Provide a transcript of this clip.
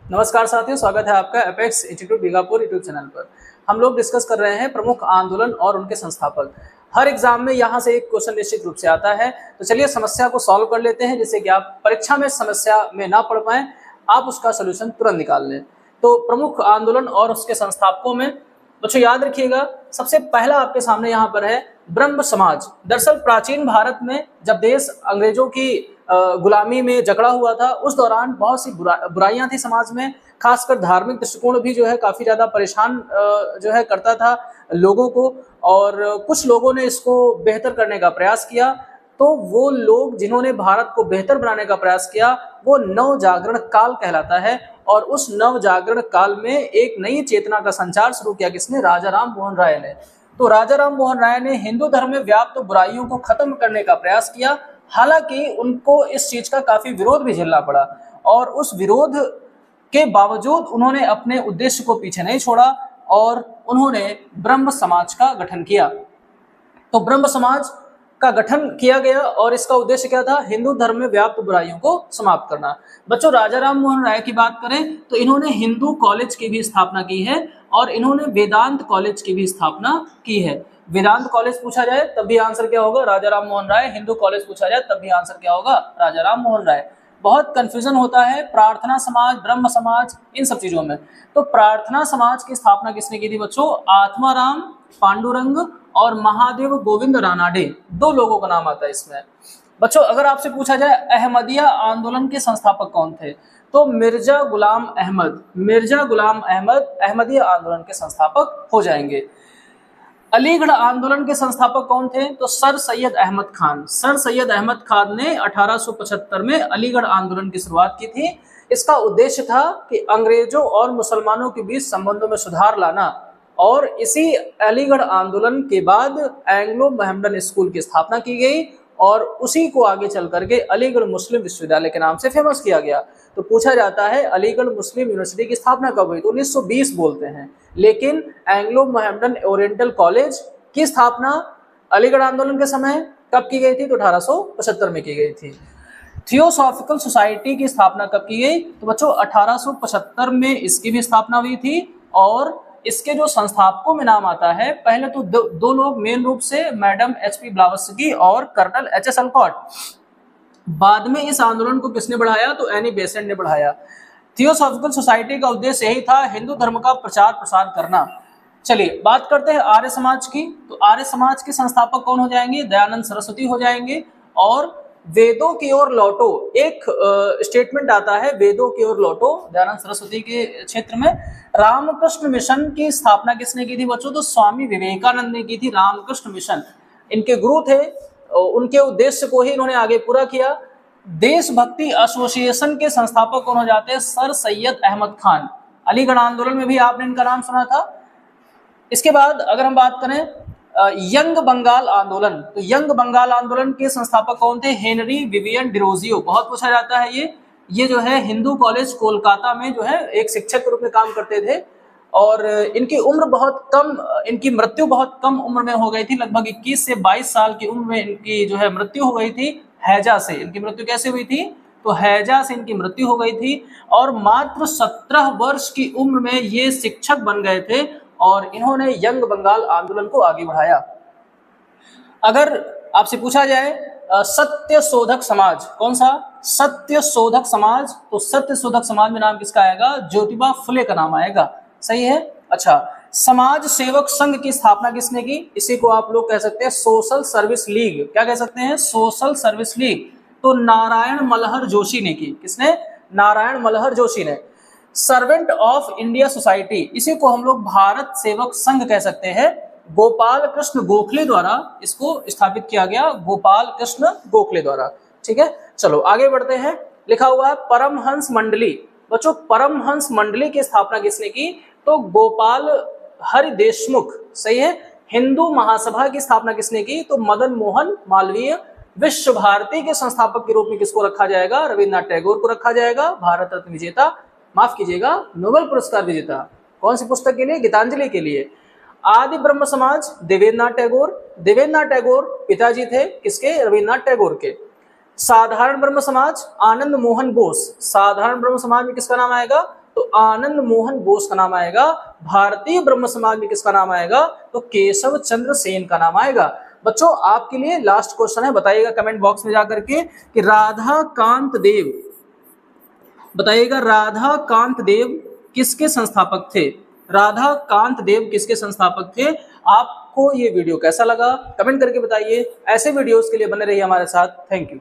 नमस्कार साथियों, स्वागत है आपका एपेक्स इंस्टीट्यूट बीगापुर यूट्यूब चैनल पर। हम लोग डिस्कस कर रहे हैं प्रमुख आंदोलन और उनके संस्थापक। हर एग्जाम में यहाँ से एक क्वेश्चन निश्चित रूप से आता है, तो चलिए समस्या को सॉल्व कर लेते हैं, जिससे कि आप परीक्षा में समस्या में ना पढ़ पाए, आप उसका सोल्यूशन तुरंत निकाल लें। तो प्रमुख आंदोलन और उसके संस्थापकों में बच्चों याद रखिएगा, सबसे पहला आपके सामने यहाँ पर है ब्रह्म समाज। दरअसल प्राचीन भारत में जब देश अंग्रेजों की गुलामी में जकड़ा हुआ था, उस दौरान बहुत सी बुराइयां थी समाज में, खासकर धार्मिक दृष्टिकोण भी जो है काफी ज्यादा परेशान जो है करता था लोगों को। और कुछ लोगों ने इसको बेहतर करने का प्रयास किया। तो वो लोग जिन्होंने भारत को बेहतर बनाने का प्रयास किया, वो नव जागरण काल कहलाता है। और उस नव जागरण काल में एक नई चेतना का संचार शुरू किया किसने? राजा राम मोहन राय ने। तो राजा राम मोहन राय ने हिंदू धर्म में व्याप्त बुराइयों को खत्म करने का प्रयास किया। हालांकि उनको इस चीज का काफी विरोध भी झेलना पड़ा, और उस विरोध के बावजूद उन्होंने अपने उद्देश्य को पीछे नहीं छोड़ा और उन्होंने ब्रह्म समाज का गठन किया। तो ब्रह्म समाज का गठन किया गया और इसका उद्देश्य क्या था? हिंदू धर्म में व्याप्त बुराइयों को समाप्त करना। बच्चों, राजा राम मोहन राय की बात करें तो इन्होंने हिंदू कॉलेज की भी स्थापना की है और इन्होंने वेदांत कॉलेज की भी स्थापना की है। वेदांत कॉलेज पूछा जाए तब भी आंसर क्या होगा? राजा राम मोहन राय। हिंदू कॉलेज पूछा जाए तब भी आंसर क्या होगा? राजा राम मोहन राय। बहुत कंफ्यूजन होता है प्रार्थना समाज, ब्रह्म समाज, इन सब चीजों में। तो प्रार्थना समाज की स्थापना किसने की थी बच्चों? आत्माराम पांडुरंग और महादेव गोविंद रानाडे, दो लोगों का नाम आता है इसमें। बच्चों, अगर आपसे पूछा जाए अहमदिया आंदोलन के संस्थापक कौन थे, तो मिर्जा गुलाम अहमद। मिर्जा गुलाम अहमद अहमदिया आंदोलन के संस्थापक हो जाएंगे। अलीगढ़ आंदोलन के संस्थापक कौन थे? तो सर सैयद अहमद खान। सर सैयद अहमद खान ने 1875 में अलीगढ़ आंदोलन की शुरुआत की थी। इसका उद्देश्य था कि अंग्रेजों और मुसलमानों के बीच संबंधों में सुधार लाना। और इसी अलीगढ़ आंदोलन के बाद एंग्लो मोहम्मडन स्कूल की स्थापना की गई और उसी को आगे चल करके अलीगढ़ मुस्लिम विश्वविद्यालय के नाम से फेमस किया गया। तो पूछा जाता है अलीगढ़ मुस्लिम यूनिवर्सिटी की स्थापना कब हुई? तो 1920 बोलते हैं, लेकिन एंग्लो मोहम्मडन ओरिएंटल कॉलेज की स्थापना अलीगढ़ आंदोलन के समय कब की गई थी? तो 1875 में की गई थी। थियोसॉफिकल सोसाइटी की स्थापना कब की गई? तो बच्चों 1875 में इसकी भी स्थापना हुई थी। और इसके जो संस्थापकों में नाम आता है, पहले तो दो लोग मेन रूप से, मैडम एच.पी. ब्लावत्स्की और कर्नल एच.एस. अलकॉट। बाद में इस आंदोलन को किसने बढ़ाया? तो एनी बेसेंट ने बढ़ाया। थियोसॉफिकल सोसाइटी का उद्देश्य यही था, हिंदू धर्म का प्रचार प्रसार करना। चलिए बात करते हैं आर्य समाज की। तो आर्य समाज के संस्थापक कौन हो जाएंगे? दयानंद सरस्वती हो जाएंगे। और वेदों की ओर लौटो, एक स्टेटमेंट आता है, वेदों की ओर लौटो, दयानंद सरस्वती के क्षेत्र में। रामकृष्ण मिशन की स्थापना किसने की थी बच्चों? तो स्वामी विवेकानंद ने की थी रामकृष्ण मिशन। इनके गुरु थे, उनके उद्देश्य को ही इन्होंने आगे पूरा किया। देशभक्ति एसोसिएशन के संस्थापक कौन हो जाते हैं? सर सैयद अहमद खान। अलीगढ़ आंदोलन में भी आपने इनका नाम सुना था। इसके बाद अगर हम बात करें यंग बंगाल आंदोलन, तो यंग बंगाल आंदोलन के संस्थापक कौन थे? Henry Vivian Derozio. बहुत पूछा जाता है ये जो है हिंदू कॉलेज कोलकाता में जो है एक शिक्षक के रूप में काम करते थे। और इनकी उम्र बहुत कम, इनकी मृत्यु बहुत कम उम्र में हो गई थी, लगभग 21 से 22 साल की उम्र में इनकी जो है मृत्यु हो गई थी। हैजा से इनकी मृत्यु कैसे हुई थी? तो हैजा से इनकी मृत्यु हो गई थी। और मात्र 17 वर्ष की उम्र में ये शिक्षक बन गए थे और इन्होंने यंग बंगाल आंदोलन को आगे बढ़ाया। अगर आपसे पूछा जाए सत्य शोधक समाज, कौन सा? सत्य शोधक समाज। तो सत्य शोधक समाज में नाम किसका आएगा? ज्योतिबा फुले का नाम आएगा। सही है। अच्छा, समाज सेवक संघ की स्थापना किसने की? इसी को आप लोग कह सकते हैं सोशल सर्विस लीग। क्या कह सकते हैं? Social service league. तो नारायण मल्हर जोशी ने की। किसने? नारायण मल्हर जोशी ने। सर्वेंट ऑफ इंडिया सोसाइटी, इसी को हम लोग भारत सेवक संघ कह सकते हैं। गोपाल कृष्ण गोखले द्वारा इसको स्थापित किया गया, गोपाल कृष्ण गोखले द्वारा। ठीक है, चलो आगे बढ़ते हैं। लिखा हुआ है परमहंस मंडली। बच्चों, परमहंस मंडली की स्थापना किसने की? तो गोपाल हरि देशमुख। सही है। हिंदू महासभा की स्थापना किसने की? तो मदन मोहन मालवीय। विश्व भारती के संस्थापक के रूप में किसको रखा जाएगा? रविन्द्रनाथ टैगोर को रखा जाएगा। भारत रत्न विजेता, माफ कीजिएगा, नोबेल पुरस्कार विजेता। कौन सी पुस्तक के लिए? गीतांजलि के लिए। आदि ब्रह्म समाज देवेंद्रनाथ टैगोर। देवेंद्रनाथ टैगोर पिताजी थे किसके? रविन्द्रनाथ टैगोर के। साधारण ब्रह्म समाज आनंद मोहन बोस। साधारण ब्रह्म समाज में किसका नाम आएगा? तो आनंद मोहन बोस का नाम आएगा। भारतीय ब्रह्म समाज में किसका नाम आएगा? तो केशव चंद्र सेन का नाम आएगा। बच्चों आपके लिए लास्ट क्वेश्चन है, बताइएगा कमेंट बॉक्स में जाकर के कि राधा कांत देव, बताइएगा राधा कांत देव किसके संस्थापक थे? राधा कांत देव किसके संस्थापक थे? आपको ये वीडियो कैसा लगा कमेंट करके बताइए। ऐसे वीडियोस के लिए बने रहिए हमारे साथ। Thank you.